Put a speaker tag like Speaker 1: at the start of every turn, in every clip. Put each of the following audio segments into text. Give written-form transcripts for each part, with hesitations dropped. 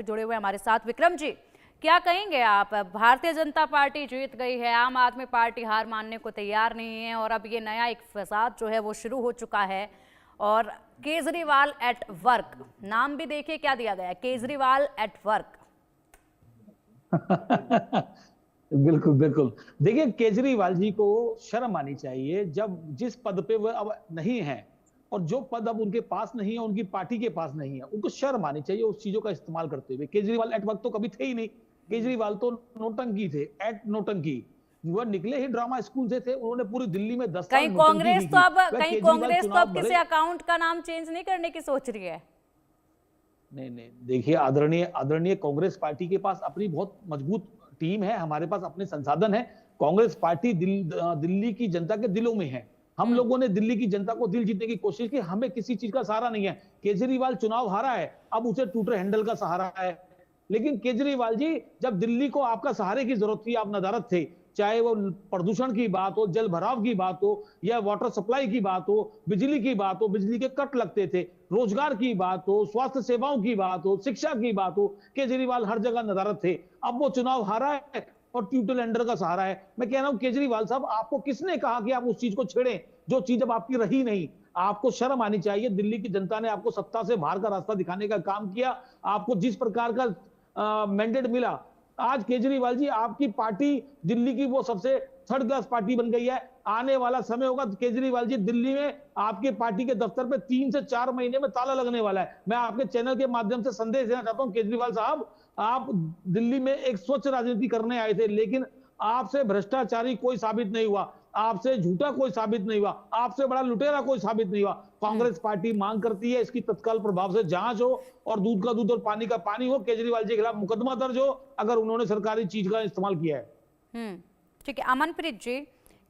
Speaker 1: जुड़े हुए हमारे साथ। विक्रम जी, क्या कहेंगे आप? भारतीय जनता पार्टी जीत गई है, आम आदमी पार्टी हार मानने को तैयार नहीं है और अब ये नया एक फसाद जो है वो शुरू हो चुका है। और केजरीवाल एट वर्क, नाम भी देखिए क्या दिया गया है, केजरीवाल एट वर्क।
Speaker 2: बिल्कुल बिल्कुल। देखिए, केजरीवाल जी को शर्म आनी चाहिए जब जिस पद पे वो अब नहीं है, और जो पद अब उनके पास नहीं है, उनकी पार्टी के पास नहीं है, उनको शर्म आनी चाहिए उस चीजों का इस्तेमाल करते हुए। केजरीवाल एट वर्क तो कभी थे ही नहीं। केजरीवाल तो नोटंकी थे, एट नोटंकी। वह निकले ही ड्रामा स्कूल से थे। उन्होंने पूरी दिल्ली में 10 साल नोटंकी भी की। वह केजरीवाल चुनाव
Speaker 1: किसी
Speaker 2: भरे।
Speaker 1: अकाउंट का नाम चेंज नहीं करने की सोच रही है?
Speaker 2: नहीं नहीं, देखिए, आदरणीय आदरणीय कांग्रेस पार्टी के पास अपनी बहुत मजबूत टीम है, हमारे पास अपने संसाधन है। कांग्रेस पार्टी दिल्ली की जनता के दिलों में है। हम लोगों ने दिल्ली की जनता को दिल जीतने की कोशिश की। हमें किसी चीज का सहारा नहीं है। केजरीवाल चुनाव हारा है, अब उसे टूटे हैंडल का सहारा है। लेकिन केजरीवाल जी, जब दिल्ली को आपका सहारे की जरूरत थी, आप नदारद थे। चाहे वो प्रदूषण की बात हो, जल भराव की बात हो, या वाटर सप्लाई की बात हो, बिजली की बात हो, बिजली के कट लगते थे, रोजगार की बात हो, स्वास्थ्य सेवाओं की बात हो, शिक्षा की बात हो, केजरीवाल हर जगह नदारद थे। अब वो चुनाव हारा है और ट्यूटल एंडर का सहारा है। मैं कह रहा हूं, केजरीवाल साहब, आपको किसने कहा कि आप उस चीज को छेड़ें जो चीज अब आपकी रही नहीं? आपको शर्म आनी चाहिए। दिल्ली की जनता ने आपको सत्ता से बाहर का रास्ता दिखाने का काम किया। आपको जिस प्रकार का मैंडेट मिला, आज केजरीवाल जी, आपकी पार्टी दिल्ली की वो सबसे थर्ड क्लास पार्टी बन गई है। आने वाला समय होगा केजरीवाल जी, दिल्ली में आपके पार्टी के दफ्तर पे 3 से 4 महीने में ताला लगने वाला है। मैं आपके चैनल के माध्यम से संदेश देना चाहता हूं, केजरीवाल साहब, आप दिल्ली में एक स्वच्छ राजनीति करने आए थे, लेकिन आपसे भ्रष्टाचारी कोई साबित नहीं हुआ, आपसे झूठा कोई साबित नहीं हुआ, आपसे बड़ा लुटेरा कोई साबित नहीं हुआ। कांग्रेस पार्टी मांग करती है इसकी तत्काल प्रभाव से जांच हो और दूध का दूध और पानी का पानी हो। केजरीवाल जी के खिलाफ मुकदमा दर्ज हो अगर उन्होंने सरकारी चीज का इस्तेमाल किया है।
Speaker 1: ठीक है। अमनप्रीत जी,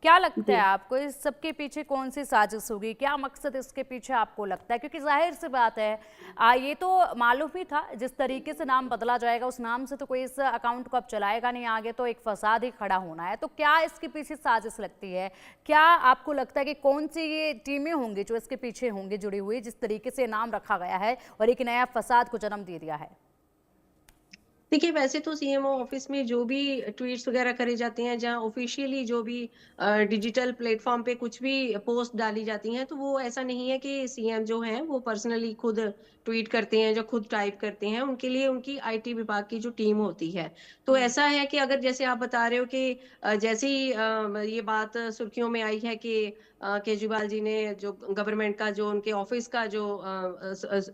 Speaker 1: क्या लगता है आपको इस सबके पीछे कौन सी साजिश होगी? क्या मकसद इसके पीछे आपको लगता है? क्योंकि जाहिर सी बात है, ये तो मालूम ही था, जिस तरीके से नाम बदला जाएगा उस नाम से तो कोई इस अकाउंट को अब चलाएगा नहीं आगे, तो एक फसाद ही खड़ा होना है। तो क्या इसके पीछे साजिश लगती है? क्या आपको लगता है कि कौन सी ये टीमें होंगी जो इसके पीछे होंगी जुड़ी हुई, जिस तरीके से नाम रखा गया है और एक नया फसाद को जन्म दे दिया है?
Speaker 3: देखिए, वैसे तो सीएमओ ऑफिस में जो भी ट्वीट्स वगैरह करे जाते हैं, जहाँ ऑफिशियली जो भी डिजिटल प्लेटफॉर्म पे कुछ भी पोस्ट डाली जाती हैं, तो वो ऐसा नहीं है कि सीएम जो हैं वो पर्सनली खुद ट्वीट करते हैं, जो खुद टाइप करते हैं। उनके लिए उनकी आईटी विभाग की जो टीम होती है। तो ऐसा है कि अगर जैसे आप बता रहे हो कि जैसे ही ये बात सुर्खियों में आई है कि केजरीवाल जी ने जो गवर्नमेंट का जो उनके ऑफिस का जो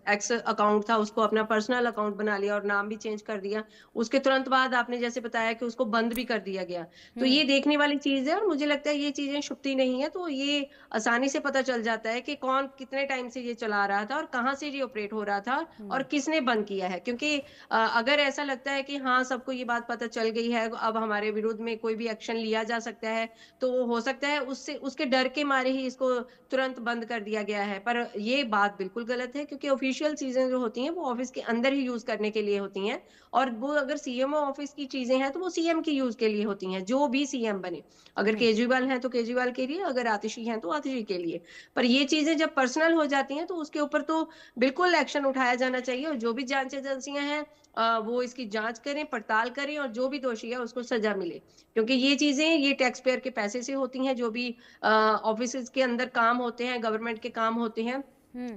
Speaker 3: एक्स अकाउंट था उसको अपना पर्सनल अकाउंट बना लिया और नाम भी चेंज कर दिया। उसके तुरंत बाद आपने जैसे बताया कि उसको बंद भी कर दिया गया। तो ये देखने वाली चीज है और मुझे लगता है ये चीजें छुपती नहीं है, तो ये आसानी से पता चल जाता है कि कौन कितने टाइम से ये चला रहा था और कहाँ से ये ऑपरेट हो रहा था और किसने बंद किया है। क्योंकि अगर ऐसा लगता है कि हाँ, सबको ये बात पता चल गई है, अब हमारे विरुद्ध में कोई भी एक्शन लिया जा सकता है, तो हो सकता है उससे उसके डर के मारे ही इसको तुरंत बंद कर दिया गया है। पर ये बात बिल्कुल गलत है, क्योंकि ऑफिशियल चीजें जो होती हैं वो ऑफिस के अंदर ही यूज करने के लिए होती हैं, और वो अगर सीएमओ ऑफिस की चीजें हैं तो वो सीएम की यूज के लिए होती हैं, जो भी सीएम बने। अगर केजरीवाल हैं तो केजरीवाल के लिए, अगर आतिशी हैं तो आतिशी के लिए। पर ये चीजें जब पर्सनल हो जाती हैं तो उसके ऊपर तो बिल्कुल एक्शन उठाया जाना चाहिए, और जो भी जांच एजेंसियां हैं वो इसकी जांच करें, पड़ताल करें, और जो भी दोषी है उसको सजा मिले। क्योंकि ये चीजें ये टैक्स पेयर के पैसे से होती हैं, जो भी ऑफिस के अंदर काम होते हैं, गवर्नमेंट के काम होते हैं,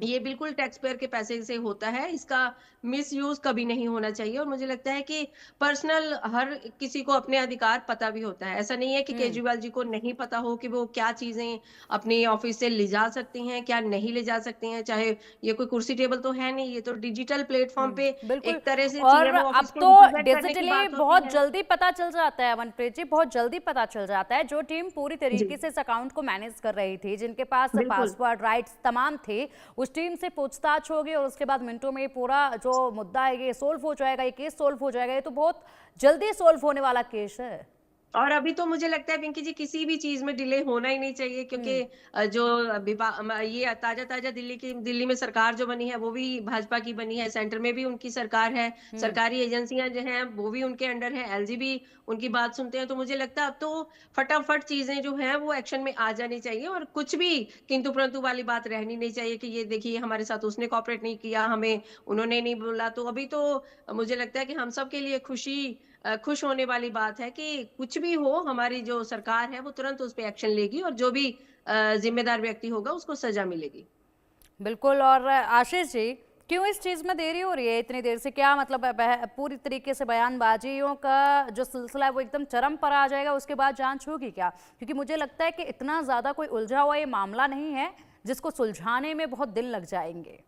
Speaker 3: ये बिल्कुल टैक्स पेयर के पैसे से होता है। इसका मिस यूज कभी नहीं होना चाहिए। और मुझे लगता है कि पर्सनल हर किसी को अपने अधिकार पता भी होता है। ऐसा नहीं है कि केजरीवाल जी को नहीं पता हो कि वो क्या चीजें अपने ऑफिस से ले जा सकती हैं, क्या नहीं ले जा सकती हैं। चाहे ये कोई कुर्सी टेबल तो है नहीं, ये तो डिजिटल प्लेटफॉर्म पे
Speaker 1: बिल्कुल।
Speaker 3: एक तरह से
Speaker 1: और
Speaker 3: सीएमओ
Speaker 1: अब
Speaker 3: ऑफिस को
Speaker 1: तो
Speaker 3: रिप्रेजेंट करने की
Speaker 1: डिजिटली
Speaker 3: बात होती
Speaker 1: बहुत
Speaker 3: है।
Speaker 1: जल्दी पता चल जाता है अमनप्रीत जी, बहुत जल्दी पता चल जाता है। जो टीम पूरी
Speaker 3: जी,
Speaker 1: तरीके से इस अकाउंट को मैनेज कर रही थी, जिनके पास
Speaker 3: बिल्कुल।
Speaker 1: पासवर्ड राइट्स तमाम थे, उस टीम से पूछताछ होगी और उसके बाद मिनटों में पूरा जो मुद्दा है ये सोल्व हो जाएगा, ये केस सोल्व हो जाएगा। ये तो बहुत जल्दी सोल्व होने वाला केस है।
Speaker 3: और अभी तो मुझे लगता है पिंकी जी किसी भी चीज में डिले होना ही नहीं चाहिए, क्योंकि जो ये ताजा दिल्ली में सरकार जो बनी है वो भी भाजपा की बनी है, सेंटर में भी उनकी सरकार है,
Speaker 1: हम्म।
Speaker 3: सरकारी एजेंसियां जो हैं वो भी उनके अंडर है, एलजी भी उनकी बात सुनते हैं। तो मुझे लगता है अब तो फटाफट चीजें जो हैं वो एक्शन में आ जानी चाहिए, और कुछ भी किंतु परंतु वाली बात रहनी नहीं चाहिए कि ये देखिए हमारे साथ उसने कॉपरेट नहीं किया, हमें उन्होंने नहीं बोला। तो अभी तो मुझे लगता है कि हम सब के लिए खुश होने वाली बात है कि कुछ भी हो, हमारी जो सरकार है वो तुरंत उस पे एक्शन लेगी, और जो भी जिम्मेदार व्यक्ति होगा उसको सजा मिलेगी।
Speaker 1: बिल्कुल। और आशीष जी, क्यों इस चीज़ में देरी हो रही है इतनी देर से? क्या मतलब पूरी तरीके से बयानबाजियों का जो सिलसिला है वो एकदम चरम पर आ जाएगा, उसके बाद जांच होगी क्या? क्योंकि मुझे लगता है कि इतना ज़्यादा कोई उलझा हुआ ये मामला नहीं है जिसको सुलझाने में बहुत दिन लग जाएंगे।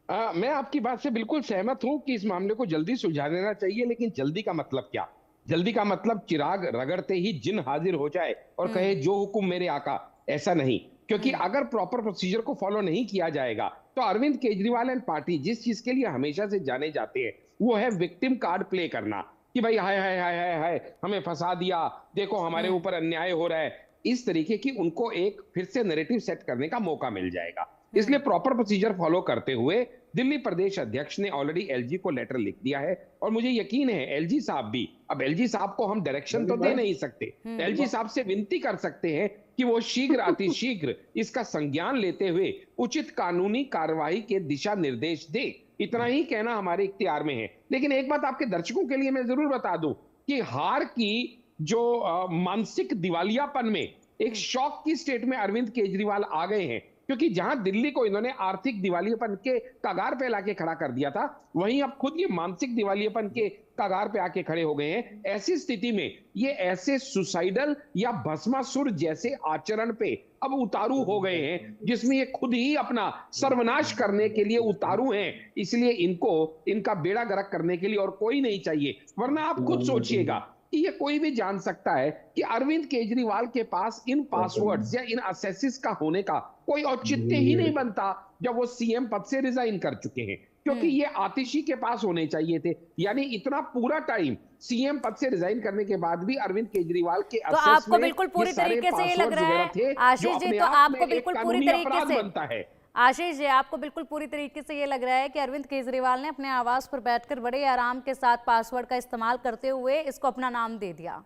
Speaker 4: मैं आपकी बात से बिल्कुल सहमत हूं कि इस मामले को जल्दी सुलझा देना चाहिए, लेकिन जल्दी का मतलब क्या? जल्दी का मतलब चिराग रगड़ते ही जिन हाजिर हो जाए और कहे जो हुक्म मेरे आका, ऐसा नहीं। क्योंकि अगर प्रॉपर प्रोसीजर को फॉलो नहीं किया जाएगा तो अरविंद केजरीवाल एंड पार्टी जिस चीज के लिए हमेशा से जाने जाते हैं वो है विक्टिम कार्ड प्ले करना, कि भाई हाय हाय हाय हाय हाय हमें फंसा दिया, देखो हमारे ऊपर अन्याय हो रहा है। इस तरीके की उनको एक फिर से नैरेटिव सेट करने का मौका मिल जाएगा। इसलिए प्रॉपर प्रोसीजर फॉलो करते हुए दिल्ली प्रदेश अध्यक्ष ने ऑलरेडी एलजी को लेटर लिख दिया है, और मुझे यकीन है एलजी साहब भी, अब एलजी साहब को हम डायरेक्शन तो दे नहीं सकते, एलजी साहब से विनती कर सकते हैं कि वो शीघ्र अतिशीघ्र इसका संज्ञान लेते हुए उचित कानूनी कार्रवाई के दिशा निर्देश दे। इतना ही कहना हमारे इख्तियार में है। लेकिन एक बात आपके दर्शकों के लिए मैं जरूर बता दूं कि हार की जो मानसिक दिवालियापन में एक शॉक की स्टेट में अरविंद केजरीवाल आ गए हैं, क्योंकि जहां दिल्ली को इन्होंने आर्थिक दिवालियापन के कगार पे लाके खड़ा कर दिया था, वहीं अब खुद ये मानसिक दिवालियापन के कगार पे आके खड़े हो गए हैं। ऐसी स्थिति में ये ऐसे सुसाइडल या भस्मासुर जैसे आचरण पे अब उतारू हो गए हैं जिसमें ये खुद ही अपना सर्वनाश करने के लिए उतारू हैं। इसलिए इनको इनका बेड़ा गर्क करने के लिए और कोई नहीं चाहिए। वरना आप खुद सोचिएगा कि ये कोई भी जान सकता है कि अरविंद केजरीवाल के पास इन पासवर्ड्स या इन असेसिस का होने का कोई औचित्य ही नहीं बनता जब वो सीएम पद से रिजाइन कर चुके हैं, क्योंकि ये आतिशी के पास होने चाहिए थे। यानी इतना पूरा टाइम सीएम पद से रिजाइन करने के बाद भी अरविंद केजरीवाल के
Speaker 1: तो आपको बिल्कुल पूरी तरीके से ये लग रहा है आशीष जी, तो आपको बिल्कुल पूरी तरीके से
Speaker 4: बनता है
Speaker 1: आशीष जी, आपको बिल्कुल पूरी तरीके से ये लग रहा है कि अरविंद केजरीवाल ने अपने आवास पर बैठकर बड़े आराम के साथ पासवर्ड का इस्तेमाल करते हुए इसको अपना नाम दे दिया?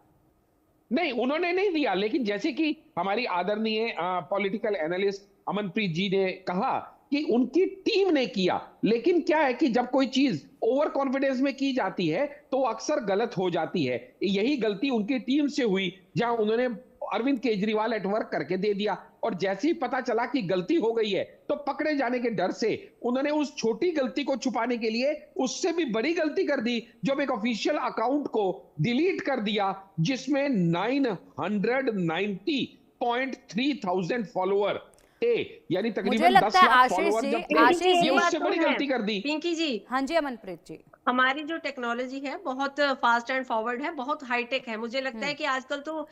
Speaker 4: नहीं, उन्होंने नहीं दिया, लेकिन जैसे कि हमारी आदरणीय पॉलिटिकल एनालिस्ट अमनप्रीत जी ने कहा कि उनकी टीम ने किया। लेकिन क्या है कि जब कोई चीज ओवर कॉन्फिडेंस में की जाती है तो अक्सर गलत हो जाती है। यही गलती उनकी टीम से हुई, जहां उन्होंने अरविंद केजरीवाल एट वर्क करके दे दिया, और जैसे ही पता चला कि गलती हो गई है तो पकड़े जाने के डर से उन्होंने उस छोटी गलती को छुपाने के लिए उससे भी बड़ी गलती कर दी, जब एक ऑफिशियल अकाउंट को डिलीट कर दिया जिसमें 990.3 थाउजेंड फॉलोअर थे, यानी
Speaker 1: मुझे
Speaker 4: तकरीबन 10
Speaker 1: लगता है
Speaker 4: लाख फॉलोअर जब थे,
Speaker 1: आशीष
Speaker 4: ये
Speaker 1: जी
Speaker 4: उससे बड़ी गलती कर दी।
Speaker 3: पिंकी जी,
Speaker 1: हाँ जी अमनप्रीत जी,
Speaker 3: हमारी जो टेक्नोलॉजी है बहुत फास्ट एंड फॉरवर्ड है, बहुत हाईटेक है। मुझे लगता है कि आजकल तो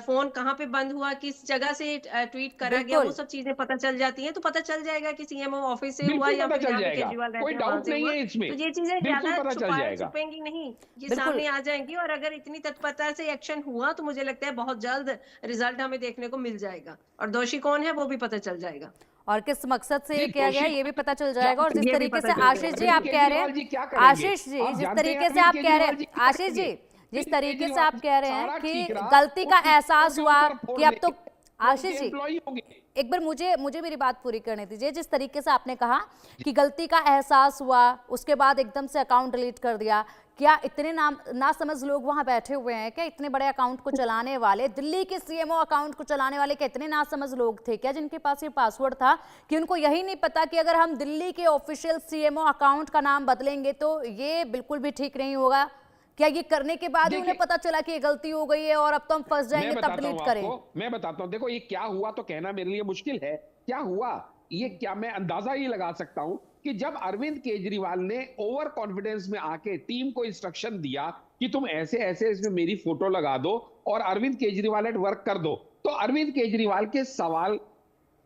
Speaker 3: फोन कहाँ पे बंद हुआ, किस जगह से ट्वीट करा गया, वो
Speaker 1: बिल्कुल
Speaker 3: सब चीजें पता चल जाती हैं। तो पता चल जाएगा कि सीएमओ ऑफिस से हुआ
Speaker 4: बिल्कुल
Speaker 3: या
Speaker 4: पता
Speaker 3: फिर
Speaker 4: चल
Speaker 3: जहाँ पे
Speaker 4: जाएगा,
Speaker 3: केजरीवाल
Speaker 4: कोई
Speaker 3: रहते हैं वहां
Speaker 4: डाउट
Speaker 3: से
Speaker 4: नहीं
Speaker 3: हुआ।
Speaker 4: है इसमें,
Speaker 3: तो ये चीजें
Speaker 4: बिल्कुल
Speaker 3: ज्यादा
Speaker 4: पता चल जाएगा।
Speaker 3: छुपेंगी नहीं, ये
Speaker 1: बिल्कुल।
Speaker 3: सामने आ जाएंगी। और अगर इतनी तत्परता से एक्शन हुआ तो मुझे लगता है बहुत जल्द रिजल्ट हमें देखने को मिल जाएगा, और दोषी कौन है वो भी पता चल जाएगा।
Speaker 1: और किस मकसद से ये
Speaker 4: नहीं,
Speaker 1: किया गया है
Speaker 4: दोषी
Speaker 1: ये भी पता चल जाएगा। और जिस
Speaker 3: ये भी
Speaker 1: तरीके
Speaker 3: पता
Speaker 1: से
Speaker 3: चल
Speaker 1: आशीष जी
Speaker 3: जाएगा।
Speaker 1: आप कह रहे
Speaker 4: केजरीवाल जी
Speaker 1: हैं,
Speaker 4: क्या करेंगे?
Speaker 1: आशीष जी
Speaker 4: आप
Speaker 1: जिस
Speaker 4: जानते
Speaker 1: तरीके
Speaker 4: हैं
Speaker 1: से आप कह रहे
Speaker 4: केजरीवाल जी
Speaker 1: हैं,
Speaker 4: क्या
Speaker 1: आशीष जी
Speaker 4: करेंगे?
Speaker 1: जिस
Speaker 4: कि
Speaker 1: तरीके से
Speaker 4: केजरीवाल
Speaker 1: आप कह रहे हैं
Speaker 4: सारा
Speaker 1: कि
Speaker 4: ठीकरा
Speaker 1: गलती का
Speaker 4: उनके
Speaker 1: एहसास
Speaker 4: ऊपर
Speaker 1: हुआ
Speaker 4: फोड़
Speaker 1: कि अब तो
Speaker 4: देंगे,
Speaker 1: आशीष
Speaker 4: उनके
Speaker 1: जी
Speaker 4: एम्प्लॉई होंगे।
Speaker 1: एक बार मुझे मेरी बात पूरी करने दीजिए। जिस तरीके से आपने कहा कि गलती का एहसास हुआ, उसके बाद एकदम से अकाउंट डिलीट कर दिया, क्या इतने ना समझ लोग वहां बैठे हुए हैं क्या? इतने बड़े अकाउंट को चलाने वाले, दिल्ली के सीएमओ अकाउंट को चलाने वाले क्या इतने ना समझ लोग थे क्या, जिनके पास ये पासवर्ड था कि उनको यही नहीं पता कि अगर हम दिल्ली के ऑफिशियल सीएमओ अकाउंट का नाम बदलेंगे तो ये बिल्कुल भी ठीक नहीं होगा? क्या ये करने के बाद ही उन्हें पता चला कि ये गलती हो गई है और अब तो हम फंस जाएंगे, तब डिलीट करें?
Speaker 4: मैं बताता हूं, देखो ये क्या हुआ तो कहना मेरे लिए मुश्किल है। क्या हुआ ये, क्या मैं अंदाजा ही लगा सकता हूं कि जब अरविंद केजरीवाल ने ओवर कॉन्फिडेंस में आके टीम को इंस्ट्रक्शन दिया कि तुम ऐसे ऐसे इसमें मेरी फोटो लगा दो और अरविंद केजरीवाल एट वर्क कर दो, तो अरविंद केजरीवाल के सवाल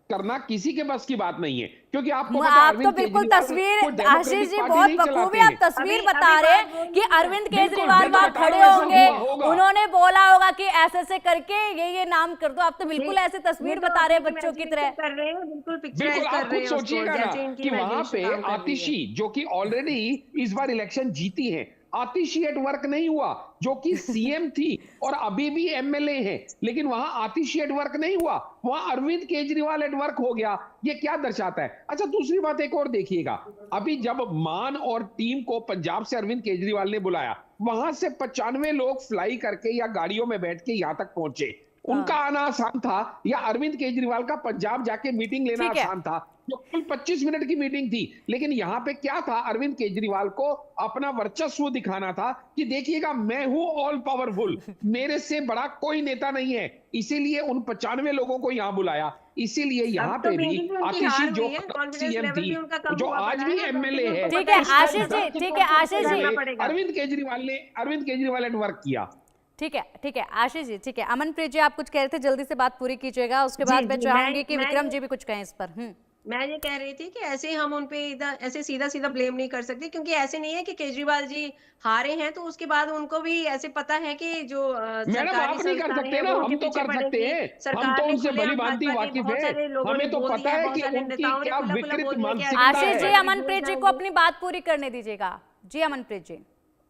Speaker 4: करना किसी के बस की बात नहीं है, क्योंकि आपको पता है
Speaker 1: आप तो
Speaker 4: अरविंद
Speaker 1: बिल्कुल
Speaker 4: केजरीवाल
Speaker 1: तस्वीर
Speaker 4: कोई
Speaker 1: आशीष
Speaker 4: डेमोक्रेटिक
Speaker 1: जी
Speaker 4: पार्टी
Speaker 1: बहुत
Speaker 4: नहीं
Speaker 1: बखूबी
Speaker 4: चलाते
Speaker 1: आप
Speaker 4: हैं।
Speaker 1: तस्वीर
Speaker 3: अभी-
Speaker 1: बता
Speaker 3: अभी
Speaker 1: रहे
Speaker 3: बात
Speaker 1: हैं कि अरविंद
Speaker 4: बिल्कुल,
Speaker 1: केजरीवाल
Speaker 4: मैं तो
Speaker 1: वहां
Speaker 4: बता
Speaker 1: खड़े
Speaker 4: रहा हूँ, ऐसा
Speaker 1: होंगे,
Speaker 4: हुआ होगा।
Speaker 1: उन्होंने बोला होगा कि ऐसे करके ये नाम कर दो। आप तो बिल्कुल ऐसे तस्वीर
Speaker 3: ये तो
Speaker 1: बता रहे हैं
Speaker 3: अपनी
Speaker 1: बच्चों की
Speaker 3: imagination
Speaker 1: तरह।
Speaker 3: कर रहे हैं, बिल्कुल
Speaker 4: बिल्कुल,
Speaker 3: पिक्चराइज
Speaker 4: आप
Speaker 3: कर रहे
Speaker 4: खुद
Speaker 3: हैं उसको,
Speaker 4: सोचिएगा ना
Speaker 3: जैसे इनकी
Speaker 4: कि वहां
Speaker 3: imagination
Speaker 4: पे
Speaker 3: काम कर रही है।
Speaker 4: आतिशी, जो कि ऑलरेडी इस बार इलेक्शन जीती है, आतिशी एट वर्क नहीं हुआ, जो कि सीएम थी और अभी भी एमएलए है, लेकिन वहां आतिशी एट वर्क नहीं हुआ, वहां अरविंद केजरीवाल एट वर्क हो गया। ये क्या दर्शाता है? अच्छा, दूसरी बात एक और देखिएगा, अभी जब मान और टीम को पंजाब से अरविंद केजरीवाल ने बुलाया, वहां से 95 लोग फ्लाई करके या गाड़ियों में बैठ के यहां तक पहुंचे। उनका आना आसान था या अरविंद केजरीवाल का पंजाब जाके मीटिंग लेना
Speaker 1: ठीक है।
Speaker 4: आसान था? जो कुल 25 मिनट की मीटिंग थी, लेकिन यहाँ पे क्या था, अरविंद केजरीवाल को अपना वर्चस्व दिखाना था कि देखिएगा मैं हूं ऑल पावरफुल, मेरे से बड़ा कोई नेता नहीं है, इसीलिए उन 95 लोगों को यहाँ बुलाया। इसीलिए यहाँ
Speaker 3: अब तो
Speaker 4: पे भी
Speaker 3: पिंकी जी उनकी
Speaker 4: आतिशी
Speaker 3: हार
Speaker 4: जो
Speaker 3: हुई है, कॉन्फिडेंस
Speaker 4: सीएम
Speaker 3: लेवल
Speaker 4: थी,
Speaker 3: भी उनका कम
Speaker 4: जो
Speaker 3: हुआ
Speaker 4: आज
Speaker 3: पड़ा
Speaker 4: भी
Speaker 3: है,
Speaker 4: एमएलए है,
Speaker 1: ठीक है,
Speaker 4: उसका
Speaker 1: आशीष जी,
Speaker 4: हिसाब
Speaker 1: ठीक है, आशीष जी।
Speaker 3: करना पड़ेगा।
Speaker 4: अरविंद केजरीवाल ने वर्क किया।
Speaker 1: ठीक है आशीष जी, ठीक है। अमनप्रीत जी, आप कुछ कह रहे थे, जल्दी से बात पूरी कीजिएगा, उसके बाद
Speaker 3: जी,
Speaker 1: मैं
Speaker 3: जी,
Speaker 1: चाहूंगी कि
Speaker 3: मैं
Speaker 1: विक्रम
Speaker 3: ये
Speaker 1: जी भी कुछ कहें इस पर।
Speaker 3: मैं ये कह रही थी कि ऐसे हम उन पे ऐसे सीधा सीधा ब्लेम नहीं कर सकते, क्योंकि ऐसे नहीं है कि केजरीवाल जी हारे हैं तो उसके बाद उनको भी ऐसे पता है कि जो
Speaker 4: मैडम,
Speaker 3: सरकारी
Speaker 4: आप नहीं कर
Speaker 3: संस्थाएं
Speaker 4: सकते
Speaker 3: हैं
Speaker 4: ना,
Speaker 3: वो उनके
Speaker 4: हम तो
Speaker 3: पीछे
Speaker 4: कर सकते
Speaker 3: पड़ेंगी।
Speaker 4: हैं। हम
Speaker 3: सरकार
Speaker 4: तो
Speaker 3: ने
Speaker 4: उनसे
Speaker 3: खुलेआम
Speaker 4: भली भांति
Speaker 3: भाजपा के
Speaker 4: वाकिफ
Speaker 3: बहुत
Speaker 4: है,
Speaker 3: सारे लोगों ने
Speaker 4: हमें तो
Speaker 3: बोल
Speaker 4: पता
Speaker 3: दिया है,
Speaker 4: है
Speaker 3: बहुत
Speaker 4: कि
Speaker 3: सारे
Speaker 4: उनकी
Speaker 3: नेताओं ने
Speaker 4: क्या
Speaker 3: खुला खुला
Speaker 4: विकृत
Speaker 3: बोल दिया कि
Speaker 4: मानसिकता
Speaker 1: आशीष जी,
Speaker 4: है।
Speaker 1: अमनप्रीत जी को अपनी बात पूरी करने दीजिएगा। जी अमनप्रीत जी।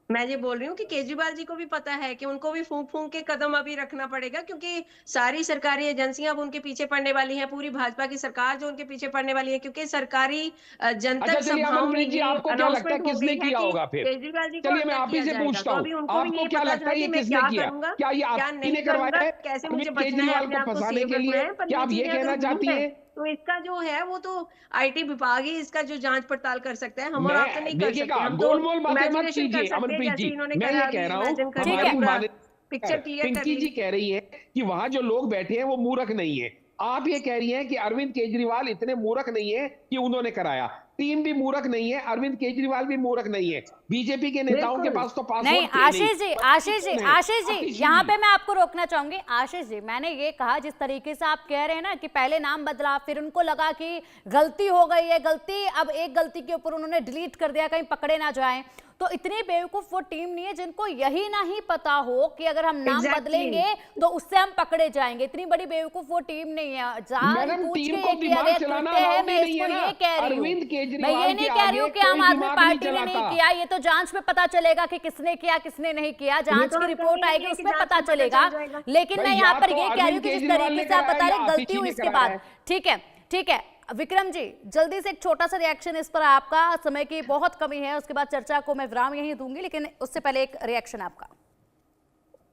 Speaker 3: मैं ये बोल रही हूँ कि केजरीवाल जी को भी पता है कि उनको भी फूंक फूंक के कदम अभी रखना पड़ेगा, क्योंकि सारी सरकारी एजेंसियां अब उनके पीछे पड़ने वाली हैं, पूरी भाजपा की सरकार जो उनके पीछे पड़ने वाली है, क्योंकि सरकारी
Speaker 4: अच्छा
Speaker 3: जनतक
Speaker 4: चलिए
Speaker 3: सभाओं में
Speaker 4: अमनप्रीत जी,
Speaker 3: ये
Speaker 4: आपको क्या लगता है
Speaker 3: अनाउंसमेंट हो
Speaker 4: किसने
Speaker 3: गई है
Speaker 4: किया
Speaker 3: कि
Speaker 4: होगा फिर?
Speaker 3: केजरीवाल जी को
Speaker 4: चलिए
Speaker 3: अब
Speaker 4: मैं
Speaker 3: क्या
Speaker 4: आप ही
Speaker 3: किया
Speaker 4: से
Speaker 3: जाएगा।
Speaker 4: पूछता
Speaker 3: तो
Speaker 4: हूँ,
Speaker 3: अभी उनको भी
Speaker 4: आपको
Speaker 3: नहीं
Speaker 4: क्या
Speaker 3: पता
Speaker 4: लगता
Speaker 3: था
Speaker 4: है ये
Speaker 3: कि मैं
Speaker 4: किसने
Speaker 3: क्या
Speaker 4: किया?
Speaker 3: करूंगा,
Speaker 4: क्या ये
Speaker 3: क्या
Speaker 4: आप ही
Speaker 3: नहीं
Speaker 4: ने करवाया
Speaker 3: करूंगा,
Speaker 4: है
Speaker 3: कैसे मुझे
Speaker 4: अरविंद
Speaker 3: बचना है,
Speaker 4: केजरीवाल
Speaker 3: अपने
Speaker 4: को
Speaker 3: आप को
Speaker 4: फंसाने
Speaker 3: सेव
Speaker 4: के
Speaker 3: रखना
Speaker 4: लिए?
Speaker 3: है। पर
Speaker 4: क्या
Speaker 3: ये
Speaker 4: आप ये
Speaker 3: चीजें अगर
Speaker 4: कहना चाहती
Speaker 3: झूठ है
Speaker 4: हैं?
Speaker 3: तो इसका जो है वो तो आईटी विभाग ही इसका जो जांच पड़ताल कर सकता है, हम और आप तो
Speaker 4: मैं
Speaker 3: नहीं कर
Speaker 4: देखिएगा,
Speaker 3: सकते। हम तो
Speaker 4: गोलमोल बातें मत
Speaker 3: इमेजिनेशन कर
Speaker 4: कीजिए
Speaker 3: सकते हैं,
Speaker 4: अमनप्रीत
Speaker 3: जैसे
Speaker 4: जी।
Speaker 3: इन्होंने
Speaker 4: मैं
Speaker 3: करा,
Speaker 4: ये
Speaker 3: अभी
Speaker 4: कह रहा हूँ,
Speaker 3: इमेजिन करके
Speaker 1: ठीक है।
Speaker 4: हमारी
Speaker 3: पूरा
Speaker 4: माने
Speaker 3: पिक्चर क्लियर कर
Speaker 4: पिंकी
Speaker 3: ली।
Speaker 4: जी कह रही है कि वहां जो लोग बैठे हैं वो मूर्ख नहीं है। आप ये कह रही हैं कि अरविंद केजरीवाल इतने मूर्ख नहीं है कि उन्होंने कराया। टीम भी मूर्ख नहीं है, अरविंद केजरीवाल भी मूर्ख नहीं है। बीजेपी के नेताओं के
Speaker 3: बिल्कुल
Speaker 4: पास तो
Speaker 1: नहीं
Speaker 4: पासपोर्ट थे
Speaker 1: आशीष जी,
Speaker 4: नहीं।
Speaker 1: आशीष जी, आशीष जी,
Speaker 4: आतिशी
Speaker 1: यहाँ
Speaker 4: जी।
Speaker 1: पे मैं आपको रोकना चाहूंगी। आशीष जी, मैंने ये कहा जिस तरीके से आप कह रहे हैं ना कि पहले नाम बदला, फिर उनको लगा कि गलती हो गई है, गलती, अब एक गलती के ऊपर उन्होंने डिलीट कर दिया, कहीं पकड़े ना जाएं। तो इतनी बेवकूफ वो टीम नहीं है जिनको यही नहीं पता हो कि अगर हम नाम बदलेंगे तो उससे हम पकड़े जाएंगे। इतनी बड़ी बेवकूफ वो टीम नहीं है।
Speaker 4: मैडम,
Speaker 1: पूछ
Speaker 4: टीम
Speaker 1: के
Speaker 4: को
Speaker 1: ये किया
Speaker 4: दिमाग
Speaker 1: गया
Speaker 4: चलाना
Speaker 1: कृत्य है,
Speaker 4: अलाउड
Speaker 1: मैं
Speaker 4: ही नहीं
Speaker 1: इसको
Speaker 4: है ना।
Speaker 1: ये कह रही हूँ।
Speaker 4: अरविंद
Speaker 1: मैं
Speaker 4: केजरीवाल
Speaker 1: ये नहीं
Speaker 4: के
Speaker 1: कह रही हूँ
Speaker 4: आगे
Speaker 1: कि आम
Speaker 4: कोई
Speaker 1: आदमी
Speaker 4: दिमाग नहीं
Speaker 1: पार्टी ने नहीं
Speaker 4: चलाता।
Speaker 1: किया, ये तो जांच में पता चलेगा कि किसने किया किसने नहीं किया। जांच
Speaker 3: तो
Speaker 1: की
Speaker 3: हम
Speaker 1: रिपोर्ट
Speaker 3: कह रही
Speaker 1: आएगी
Speaker 3: हैं कि
Speaker 1: उसमें
Speaker 3: जांच
Speaker 1: पता
Speaker 3: में पता
Speaker 1: चलेगा।
Speaker 3: चल जाएगा।
Speaker 1: लेकिन
Speaker 4: भाई,
Speaker 1: मैं यहाँ
Speaker 4: या
Speaker 1: पर
Speaker 4: तो
Speaker 1: ये कह रही हूँ
Speaker 4: अरविंद
Speaker 1: कि जिस
Speaker 4: केजरीवाल
Speaker 1: तरीके
Speaker 4: ने
Speaker 1: से आप
Speaker 4: कराया
Speaker 1: बता रहे
Speaker 4: या
Speaker 1: गलती
Speaker 4: आतिशी
Speaker 1: हुई
Speaker 4: ने
Speaker 1: इसके
Speaker 4: कराया
Speaker 1: बाद।
Speaker 4: है।
Speaker 1: ठीक है, ठीक है विक्रम जी, जल्दी से एक छोटा सा रिएक्शन इस पर आपका। समय की बहुत कमी है, उसके बाद चर्चा को मैं विराम यहीं दूंगी, लेकिन उससे पहले एक रिएक्शन आपका।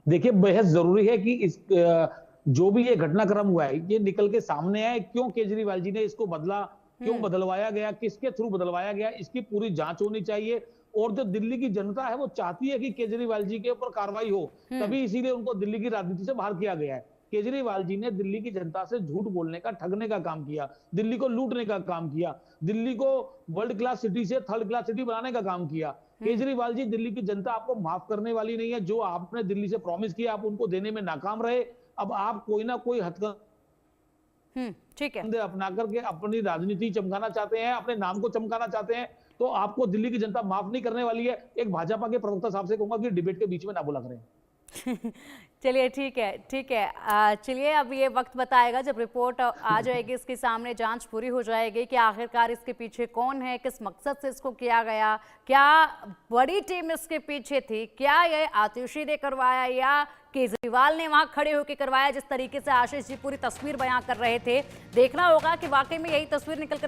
Speaker 2: देखिए, बेहद जरूरी है कि इस जो भी ये घटनाक्रम हुआ है ये निकल के सामने आए। क्यों केजरीवाल जी ने इसको बदला, क्यों बदलवाया गया, किसके थ्रू बदलवाया गया, इसकी पूरी जांच होनी चाहिए। और जो दिल्ली की जनता है वो चाहती है कि केजरीवाल जी के ऊपर कार्रवाई हो, तभी इसीलिए उनको दिल्ली की राजनीति से बाहर किया गया है। केजरीवाल जी ने दिल्ली की जनता से झूठ बोलने का, ठगने का काम किया, दिल्ली को लूटने का काम किया, दिल्ली को वर्ल्ड क्लास सिटी से थर्ड क्लास सिटी बनाने का काम किया। केजरीवाल जी, दिल्ली की जनता आपको माफ करने वाली नहीं है। जो आपने दिल्ली से प्रॉमिस किया आप उनको देने में नाकाम रहे। अब आप कोई ना कोई हथकंडे
Speaker 1: ठीक है,
Speaker 2: अपना करके अपनी राजनीति चमकाना चाहते हैं, अपने नाम को चमकाना चाहते हैं, तो आपको दिल्ली की जनता माफ नहीं करने वाली है। एक भाजपा के प्रवक्ता साहब से कहूंगा कि डिबेट के बीच में ना बोला करें।
Speaker 1: चलिए ठीक है, ठीक है। चलिए अब ये वक्त बताएगा जब रिपोर्ट आ जाएगी इसके सामने, जांच पूरी हो जाएगी कि आखिरकार इसके पीछे कौन है, किस मकसद से इसको किया गया, क्या बड़ी टीम इसके पीछे थी, क्या ये आतिशी ने करवाया या केजरीवाल ने वहां खड़े होकर करवाया। जिस तरीके से आशीष जी पूरी तस्वीर बयां कर रहे थे, देखना होगा कि वाकई में यही तस्वीर निकल कर